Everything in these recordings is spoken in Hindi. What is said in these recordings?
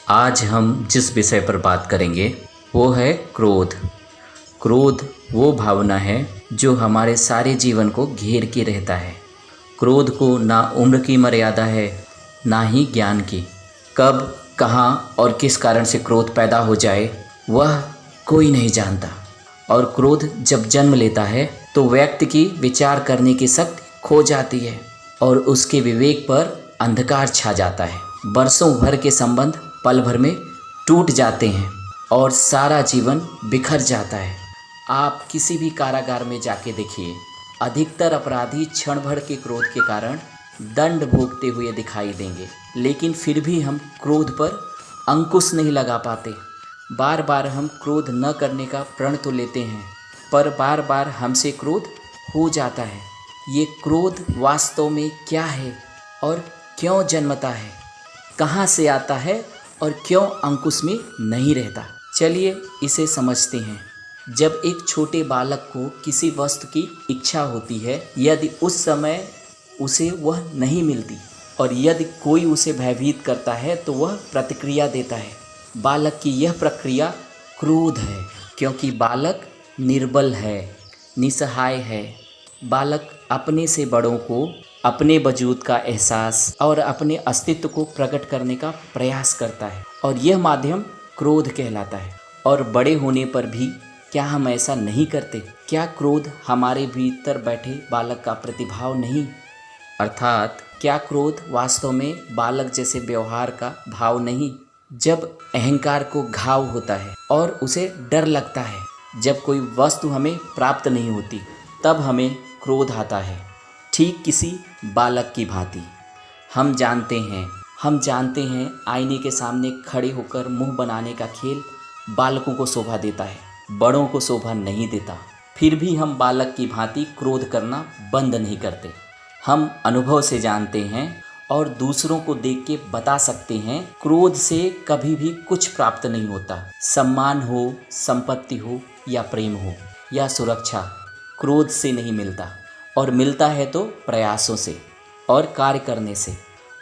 आज हम जिस विषय पर बात करेंगे वो है क्रोध। क्रोध वो भावना है जो हमारे सारे जीवन को घेर के रहता है। क्रोध को ना उम्र की मर्यादा है ना ही ज्ञान की। कब, कहाँ और किस कारण से क्रोध पैदा हो जाए वह कोई नहीं जानता। और क्रोध जब जन्म लेता है तो व्यक्ति की विचार करने की शक्ति खो जाती है और उसके विवेक पर अंधकार छा जाता है। बरसों भर के संबंध पल भर में टूट जाते हैं और सारा जीवन बिखर जाता है। आप किसी भी कारागार में जाके देखिए, अधिकतर अपराधी क्षण भर के क्रोध के कारण दंड भोगते हुए दिखाई देंगे, लेकिन फिर भी हम क्रोध पर अंकुश नहीं लगा पाते। बार बार हम क्रोध न करने का प्रण तो लेते हैं, पर बार बार हमसे क्रोध हो जाता है। ये क्रोध वास्तव में क्या है और क्यों जन्मता है, कहाँ से आता है और क्यों अंकुश में नहीं रहता? चलिए इसे समझते हैं। जब एक छोटे बालक को किसी वस्तु की इच्छा होती है, यदि उस समय उसे वह नहीं मिलती और यदि कोई उसे भयभीत करता है तो वह प्रतिक्रिया देता है। बालक की यह प्रक्रिया क्रोध है, क्योंकि बालक निर्बल है, निसहाय है। बालक अपने से बड़ों को अपने वजूद का एहसास और अपने अस्तित्व को प्रकट करने का प्रयास करता है और यह माध्यम क्रोध कहलाता है। और बड़े होने पर भी क्या हम ऐसा नहीं करते? क्या क्रोध हमारे भीतर बैठे बालक का प्रतिभाव नहीं? अर्थात क्या क्रोध वास्तव में बालक जैसे व्यवहार का भाव नहीं? जब अहंकार को घाव होता है और उसे डर लगता है, जब कोई वस्तु हमें प्राप्त नहीं होती, तब हमें क्रोध आता है, ठीक किसी बालक की भांति। हम जानते हैं आईने के सामने खड़े होकर मुंह बनाने का खेल बालकों को शोभा देता है, बड़ों को शोभा नहीं देता। फिर भी हम बालक की भांति क्रोध करना बंद नहीं करते। हम अनुभव से जानते हैं और दूसरों को देख के बता सकते हैं, क्रोध से कभी भी कुछ प्राप्त नहीं होता। सम्मान हो, संपत्ति हो या प्रेम हो या सुरक्षा, क्रोध से नहीं मिलता, और मिलता है तो प्रयासों से और कार्य करने से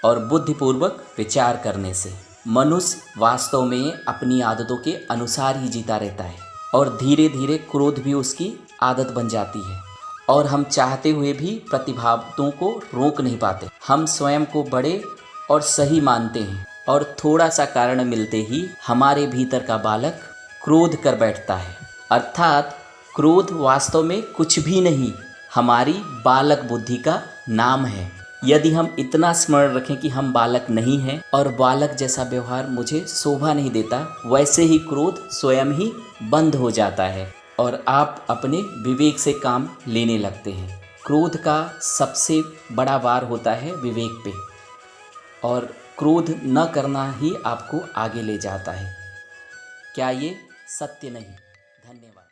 और बुद्धिपूर्वक विचार करने से। मनुष्य वास्तव में अपनी आदतों के अनुसार ही जीता रहता है और धीरे धीरे क्रोध भी उसकी आदत बन जाती है और हम चाहते हुए भी प्रतिभावों को रोक नहीं पाते। हम स्वयं को बड़े और सही मानते हैं और थोड़ा सा कारण मिलते ही हमारे भीतर का बालक क्रोध कर बैठता है। अर्थात क्रोध वास्तव में कुछ भी नहीं, हमारी बालक बुद्धि का नाम है। यदि हम इतना स्मरण रखें कि हम बालक नहीं हैं और बालक जैसा व्यवहार मुझे शोभा नहीं देता, वैसे ही क्रोध स्वयं ही बंद हो जाता है और आप अपने विवेक से काम लेने लगते हैं। क्रोध का सबसे बड़ा वार होता है विवेक पे, और क्रोध न करना ही आपको आगे ले जाता है। क्या ये सत्य नहीं? धन्यवाद।